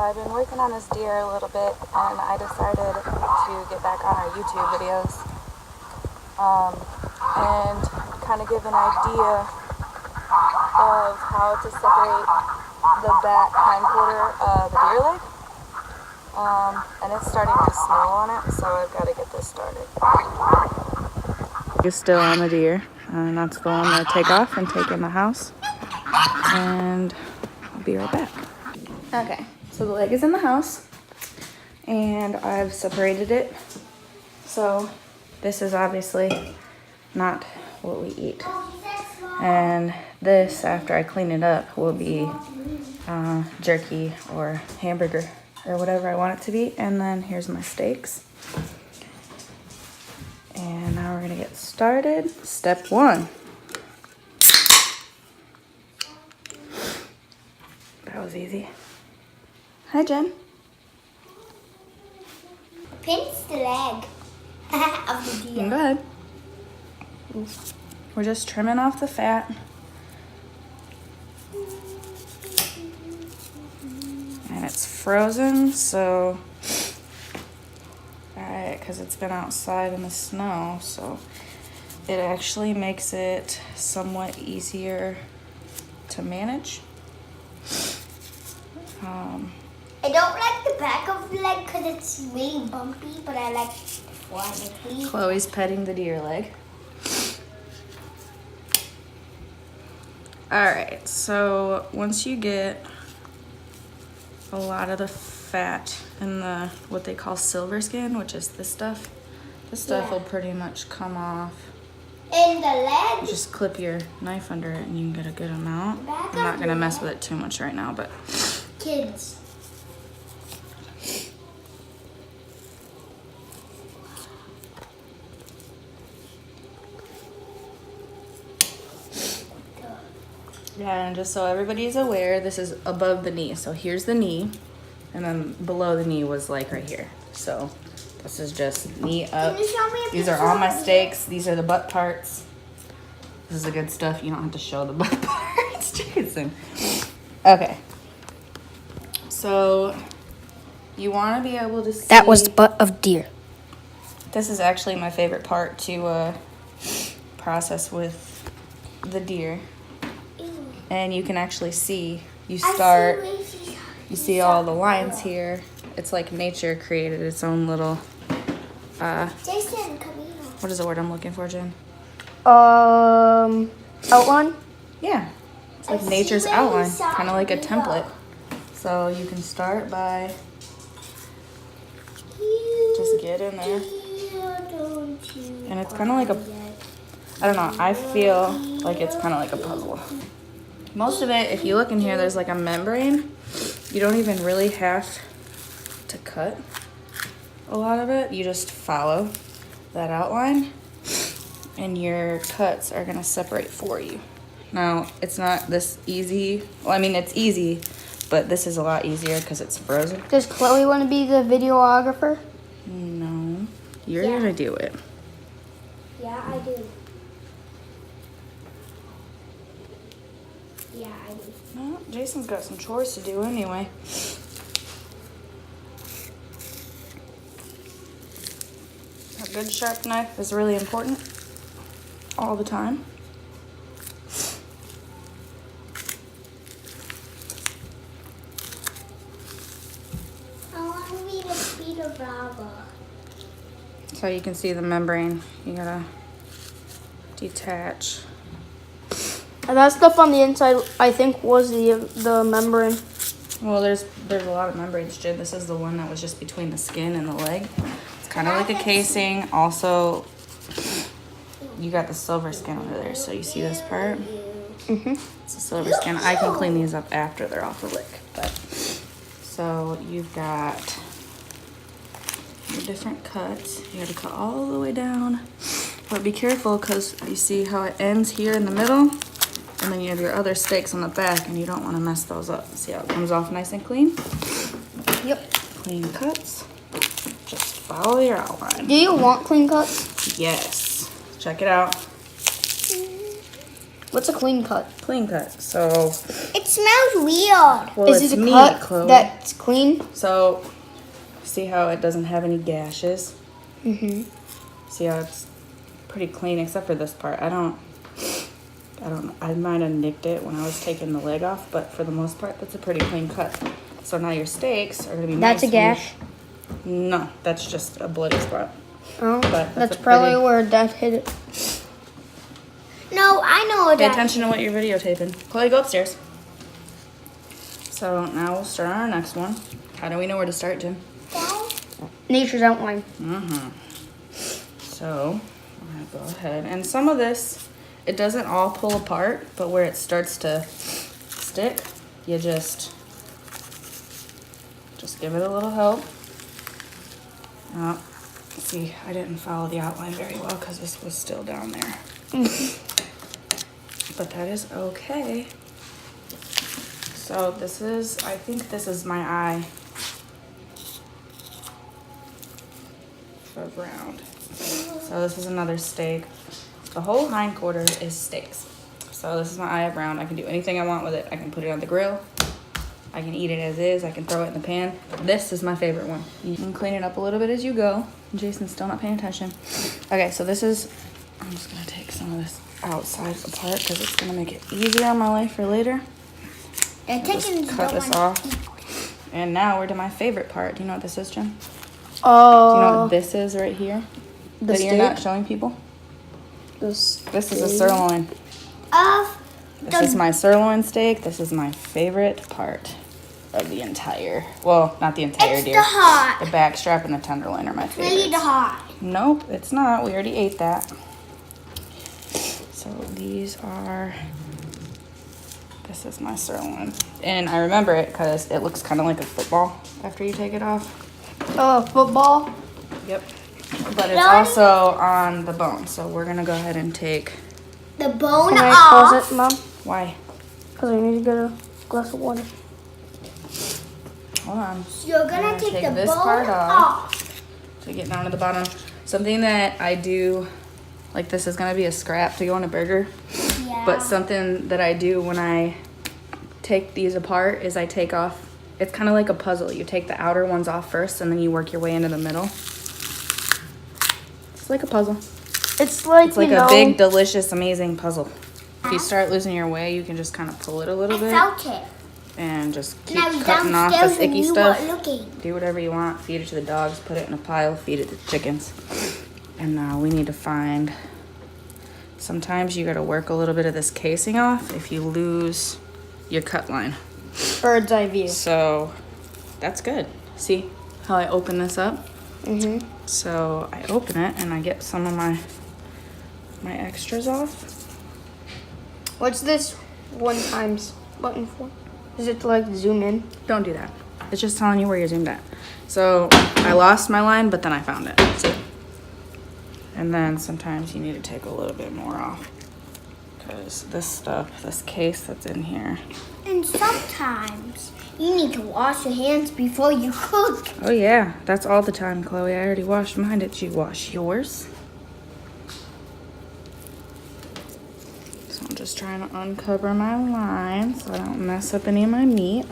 I've been working on this deer a little bit, and I decided to get back on our YouTube videos and kind of give an idea of how to separate the back hind quarter of the deer leg. And it's starting to snow on it, so I've got to get this started. It's still on the deer, and that's the one that I take off and take in the house. And I'll be right back. Okay, so the leg is in the house, and I've separated it. So this is obviously not what we eat. And this, after I clean it up, will be jerky or hamburger or whatever I want it to be. And then here's my steaks. And now we're gonna get started. Step 1. That was easy. Hi, Jen. Pinch the leg of the deer. Go ahead. We're just trimming off the fat. And it's frozen, so, alright, because it's been outside in the snow, so it actually makes it somewhat easier to manage. I don't like the back of the leg because it's really bumpy, but I like the front. Chloe's petting the deer leg. Alright, so once you get a lot of the fat in the what they call silver skin, which is this stuff will pretty much come off. In the leg? You just clip your knife under it and you can get a good amount. I'm not gonna mess with it too much right now, but kids. yeah, and just so everybody's aware, this is above the knee. So here's the knee, and then below the knee was like right here. So this is just knee up. Can you show me a These are all my steaks. These are the butt parts. This is the good stuff. You don't have to show the butt parts, Jason. Okay. So you want to be able to see. That was the butt of deer. This is actually my favorite part to process with the deer. And you can actually see, you see all the lines here. It's like nature created its own little, Jason, come here. what is the word I'm looking for, Jen? Outline? Yeah, it's like nature's outline, kind of like a template. So you can start by just get in there. And it's kind of like I don't know, I feel like it's kind of like a puzzle. Most of it, if you look in here, there's like a membrane. You don't even really have to cut a lot of it. You just follow that outline and your cuts are gonna separate for you. Now, it's not this easy. Well, I mean, it's easy, but this is a lot easier because it's frozen. Does Chloe want to be the videographer? No, you're gonna do it. Yeah, I do. Yeah, I do. Well, Jason's got some chores to do anyway. A good sharp knife is really important all the time. I want to be the Peter Bravo. So you can see the membrane. You gotta detach. And that stuff on the inside, I think, was the membrane. Well, there's a lot of membranes, Jen. This is the one that was just between the skin and the leg. It's kind of like a casing. Also, you got the silver skin under there. So you see this part? Mm-hmm. It's the silver skin. I can clean these up after they're off the lick. But so you've got your different cuts. You gotta cut all the way down. But be careful because you see how it ends here in the middle? And then you have your other steaks on the back and you don't want to mess those up. See how it comes off nice and clean? Yep. Clean cuts. Just follow your outline. Do you want clean cuts? Yes. Check it out. What's a clean cut? Clean cut. So, It smells weird. well, Is it's it a meat, cut Chloe. that's clean? So, see how it doesn't have any gashes? Mm-hmm. See how it's pretty clean except for this part. I don't know. I might have nicked it when I was taking the leg off, but for the most part, that's a pretty clean cut. So now your steaks are gonna be That's nice a gash? No, that's just a bloody spot. Oh, But that's a probably pretty- where Dad hit it. No, I know Pay that. attention to what you're videotaping. Chloe, go upstairs. So now we'll start on our next one. How do we know where to start, Jim? Nature's outline. So I'm gonna go ahead, and some of this, it doesn't all pull apart, but where it starts to stick, you just give it a little help. See, I didn't follow the outline very well because this was still down there. But that is okay. So this is, I think this is my eye of round. So this is another steak. The whole hindquarter is steaks. So this is my eye of round. I can do anything I want with it. I can put it on the grill. I can eat it as is. I can throw it in the pan. This is my favorite one. You can clean it up a little bit as you go. Jason's still not paying attention. Okay, so this is, I'm just gonna take some of this outside apart because it's gonna make it easier on my life for later. The I'll just chickens cut don't this want off. to eat. And now we're to my favorite part. Do you know what this is, Jen? Do you know Oh, what this is right here? the That you're not steak. showing people? This This is a sirloin. This is my sirloin steak. This is my favorite part of the entire, well, not the entire It's deer. the heart. The back strap and the tenderloin are my favorites. Really the heart. Nope, it's not. We already ate that. So these are, this is my sirloin. And I remember it because it looks kind of like a football after you take it off. football. Yep. But it's Really? also on the bone. So we're going to go ahead and take, The bone Can I off. close it, Mom? why? Because I need to get a glass of water. Hold on. You're I'm gonna gonna take take the this bone part off. off. To get down to the bottom. Something that I do, like this is going to be a scrap to go on a burger. Yeah. But something that I do when I take these apart is I take off, it's kind of like a puzzle. You take the outer ones off first and then you work your way into the middle. It's like a puzzle. It's like, It's like you a know, big, delicious, amazing puzzle. If you start losing your way, you can just kind of pull it a little I bit felt it. and just keep And I was cutting off downstairs this when icky you stuff. weren't looking. Do whatever you want. Feed it to the dogs, put it in a pile, feed it to the chickens. And now we need to find, sometimes you gotta work a little bit of this casing off if you lose your cut line. bird's eye view. So that's good. See how I open this up? Mm-hmm. So I open it and I get some of my extras off. What's this 1 times button for? Is it to like zoom in? Don't do that. It's just telling you where you're zoomed at. So I lost my line, but then I found it. See? And then sometimes you need to take a little bit more off. Because this stuff, this case that's in here. And sometimes you need to wash your hands before you cook. Oh yeah, that's all the time, Chloe. I already washed mine. Did you wash yours? So I'm just trying to uncover my line so I don't mess up any of my meat.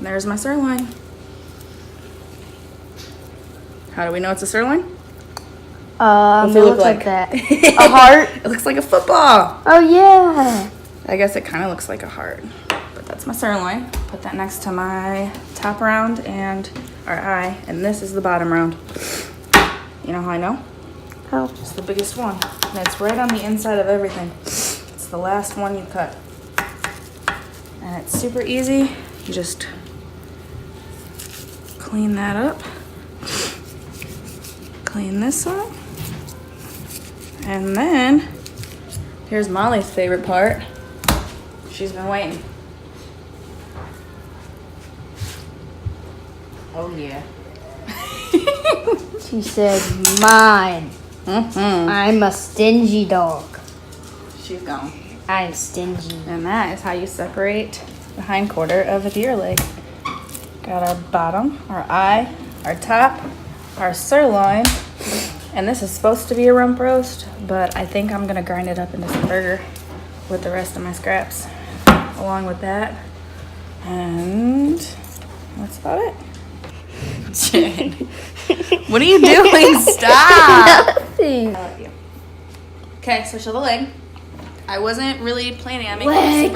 There's my sirloin. How do we know it's a sirloin? What's It it look looks like like? that. A heart. It looks like a football. Oh yeah. I guess it kind of looks like a heart. But that's my sirloin. Put that next to my top round and our eye. And this is the bottom round. You know how I know? How? It's the biggest one. And it's right on the inside of everything. It's the last one you cut. And it's super easy. You just clean that up. Clean this up. And then, here's Molly's favorite part. She's been waiting. Oh yeah. She said, "Mine. Mm-hmm. I'm a stingy dog. She's gone. I'm stingy." And that is how you separate the hindquarter of a deer leg. Got our bottom, our eye, our top, our sirloin. And this is supposed to be a rump roast, but I think I'm gonna grind it up into some burger with the rest of my scraps along with that. And that's about it. Jane, what are you doing? Stop! Nothing. I love you. Okay, so show the leg. I wasn't really planning on making a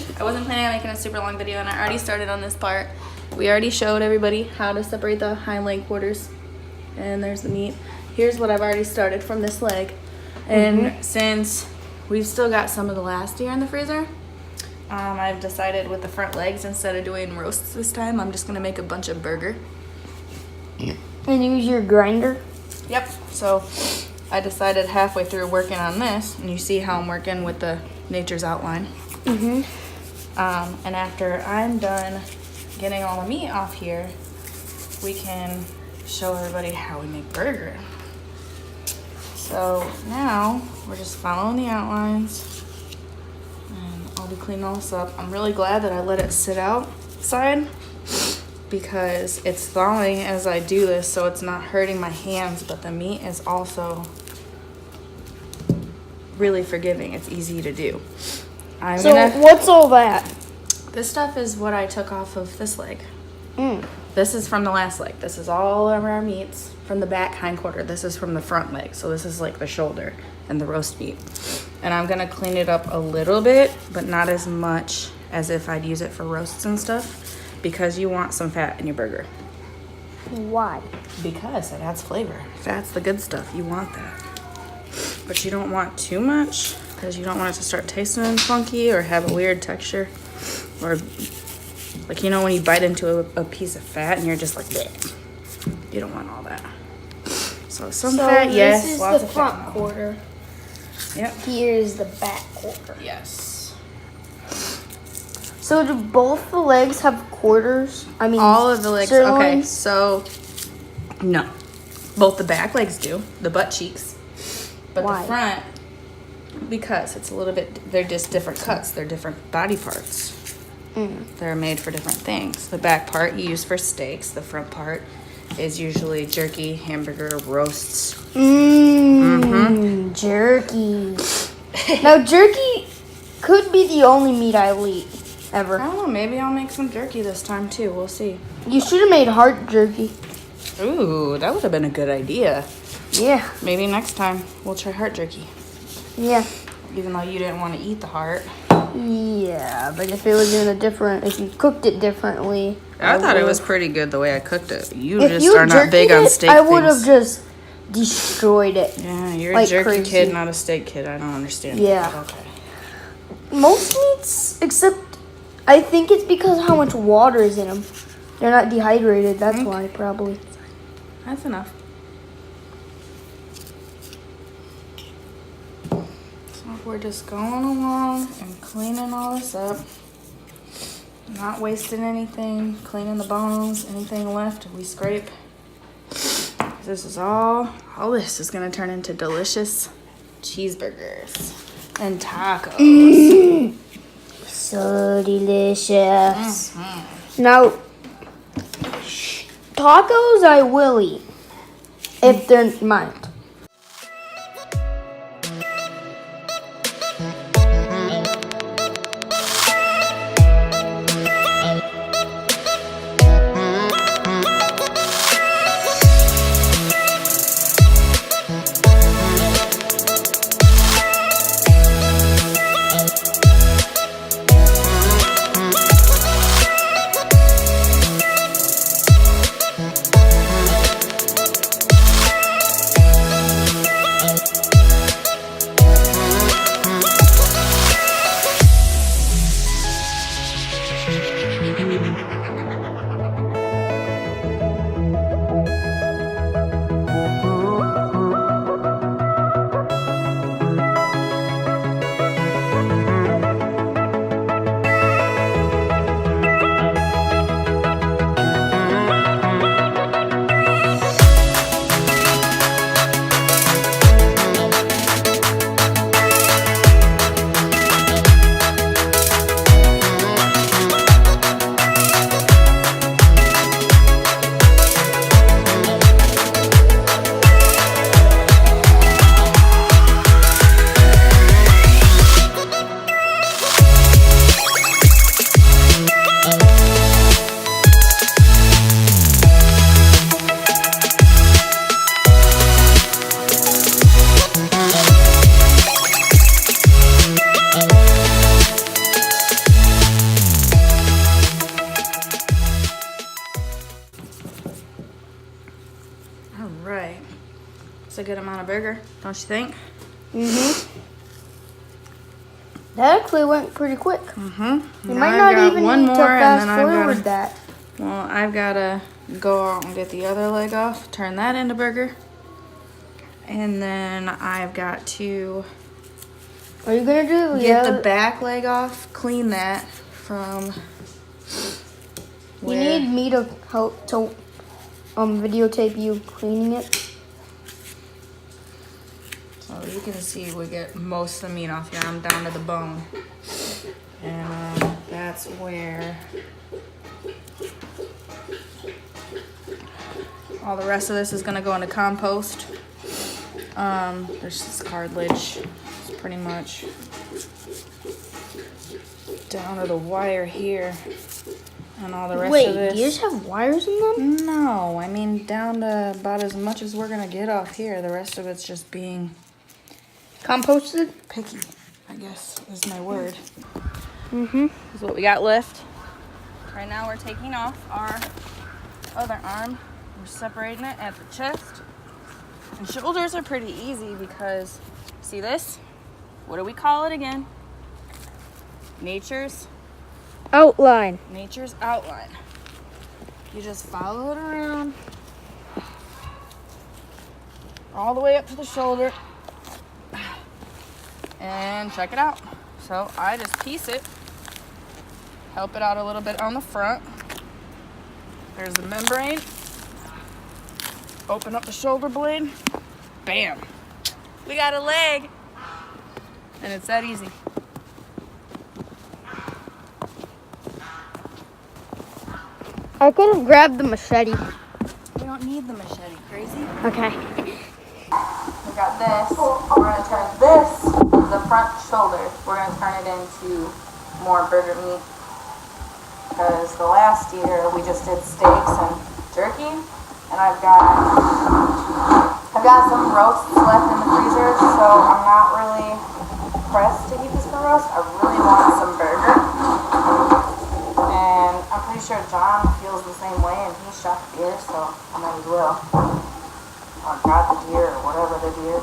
super I wasn't planning on making a super long video, and I already started on this part. We already showed everybody how to separate the hind leg quarters. And there's the meat. Here's what I've already started from this leg. And since we've still got some of the last deer in the freezer, I've decided with the front legs, instead of doing roasts this time, I'm just gonna make a bunch of burger. And use your grinder. Yep. So I decided halfway through working on this, and you see how I'm working with the Nature's Outline. Mhm. And after I'm done getting all the meat off here, we can show everybody how we make burger. So now we're just following the outlines, and I'll be cleaning all this up. I'm really glad that I let it sit outside because it's thawing as I do this, so it's not hurting my hands, but the meat is also really forgiving. It's easy to do. What's all that? This stuff is what I took off of this leg. Mm. This is from the last leg. This is all of our meats from the back hindquarter. This is from the front leg. So this is like the shoulder and the roast meat. And I'm gonna clean it up a little bit, but not as much as if I'd use it for roasts and stuff, because you want some fat in your burger. Why? Because it adds flavor. Fat's the good stuff. You want that. But you don't want too much, because you don't want it to start tasting funky or have a weird texture. Or like, you know, when you bite into a piece of fat and you're just like, bleh. You don't want all that. So some fat, yes. This is Lots the of front fat, no. quarter. Yep. Here's the back quarter. Yes. So do both the legs have quarters? I mean, All of the legs. Okay, sirloins? so no. Both the back legs do, the butt cheeks. But Why? the front, because it's a little bit, they're just different cuts. They're different body parts. They're made for different things. The back part you use for steaks. The front part is usually jerky, hamburger, roasts. Jerky. Now, jerky could be the only meat I'll eat I ever. don't know, maybe I'll make some jerky this time too. We'll see. You should have made heart jerky. Ooh, that would have been a good idea. Yeah. Maybe next time we'll try heart jerky. Yeah. Even though you didn't want to eat the heart. Yeah, but if it was if you cooked it differently. I thought it was would've- pretty good the way I cooked it. You If just you are not big jerkied on it, steak I would have things. just destroyed it. Yeah, you're like a jerky crazy. kid, not a steak kid. I don't understand. Yeah. But okay. Most meats, except I think it's because how much water is in them. They're not dehydrated. That's why, probably. That's enough. So we're just going along and cleaning all this up. Not wasting anything, cleaning the bones, anything left we scrape. This is all this is gonna turn into delicious cheeseburgers and tacos. So delicious. Now, tacos I will eat if they're mine. a good amount of burger, don't you think? That actually went pretty quick. Mm-hmm. You might not even one need more, to and then fast I've forward gotta, that. well, I've gotta go out and get the other leg off, turn that into burger, and then I've got to Are you gonna do get the back leg off, clean that from. You need me to help to videotape you cleaning it. So you can see we get most of the meat off here. I'm down to the bone, and that's where all the rest of this is gonna go into compost. There's this cartilage. It's pretty much down to the wire here, and all the rest Wait, of this. do you just have wires in them? No, I mean down to about as much as we're gonna get off here. The rest of it's just being Composted? picky, I guess is my word. This Is what we got left. Right now we're taking off our other arm. We're separating it at the chest. And shoulders are pretty easy because, see this? What do we call it again? Nature's outline. outline. You just follow it around all the way up to the shoulder and check it out. So I just piece it, help it out a little bit on the front. There's the membrane. Open up the shoulder blade. Bam. We got a leg. And it's that easy. I could have grabbed the machete. We don't need the machete, crazy? Okay. We got this. We're gonna turn this, the front shoulder, we're gonna turn it into more burger meat. Because the last year we just did steaks and jerky, and I've got some roasts left in the freezer, so I'm not really pressed to eat this for roast. I really want some burger, and I'm pretty sure John feels the same way, and he shot the deer, so I might as well. Or got the deer, or whatever the deer.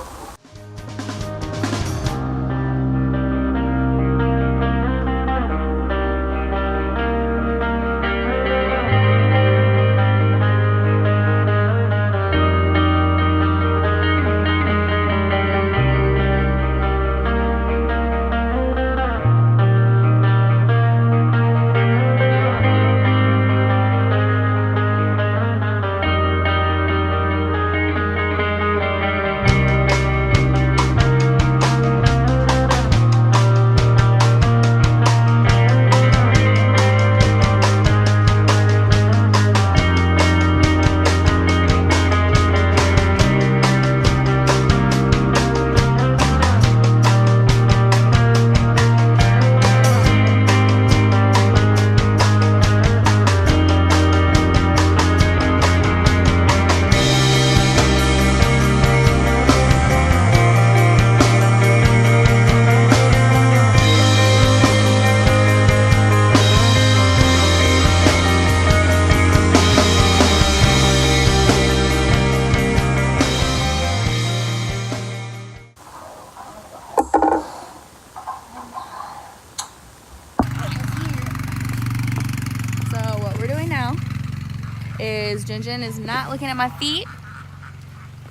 Is Jinjin is not looking at my feet.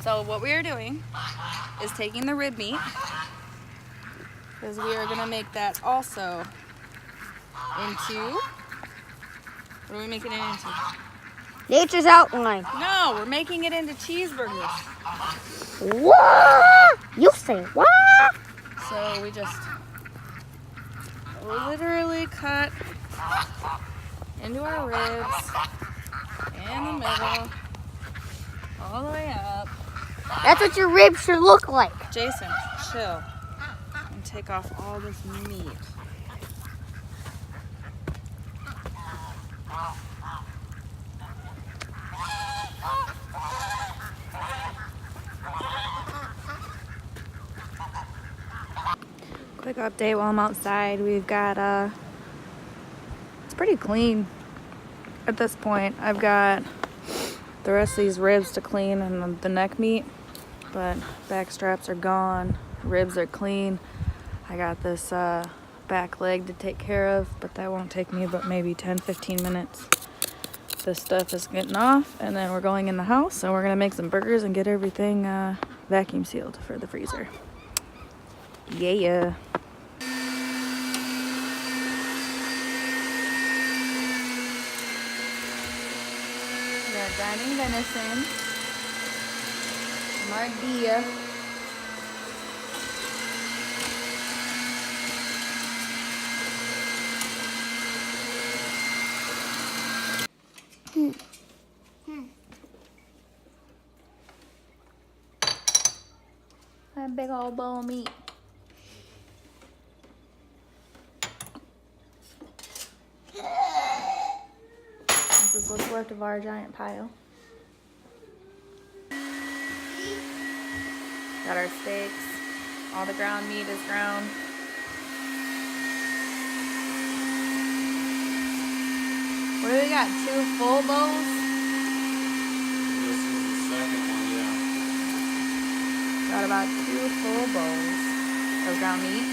So what we are doing is taking the rib meat, because we are gonna make that also into, what are we making it into? Nature's outline. No, we're making it into cheeseburgers. What? You say what? So we just literally cut into our ribs in the middle, all the way up. That's what your ribs should look like. Jason, chill and take off all this meat. Quick update while I'm outside. We've got, it's pretty clean at this point. I've got the rest of these ribs to clean and the neck meat. but back straps are gone, ribs are clean. I got this back leg to take care of, but that won't take me but maybe 10-15 minutes. This stuff is getting off, and then we're going in the house, and we're gonna make some burgers and get everything vacuum sealed for the freezer. Yeah. Got dining venison, mardilla, a big old bowl of meat. This is what's left of our giant pile. Got our steaks. All the ground meat is ground. What do we got? 2 full bowls? This is the second one, yeah. Got about 2 full bowls of ground meat.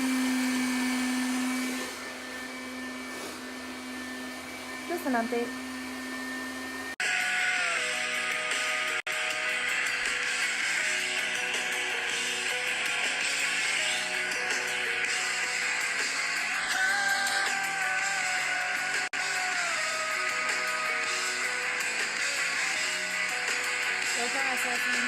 Just an update. Still processing.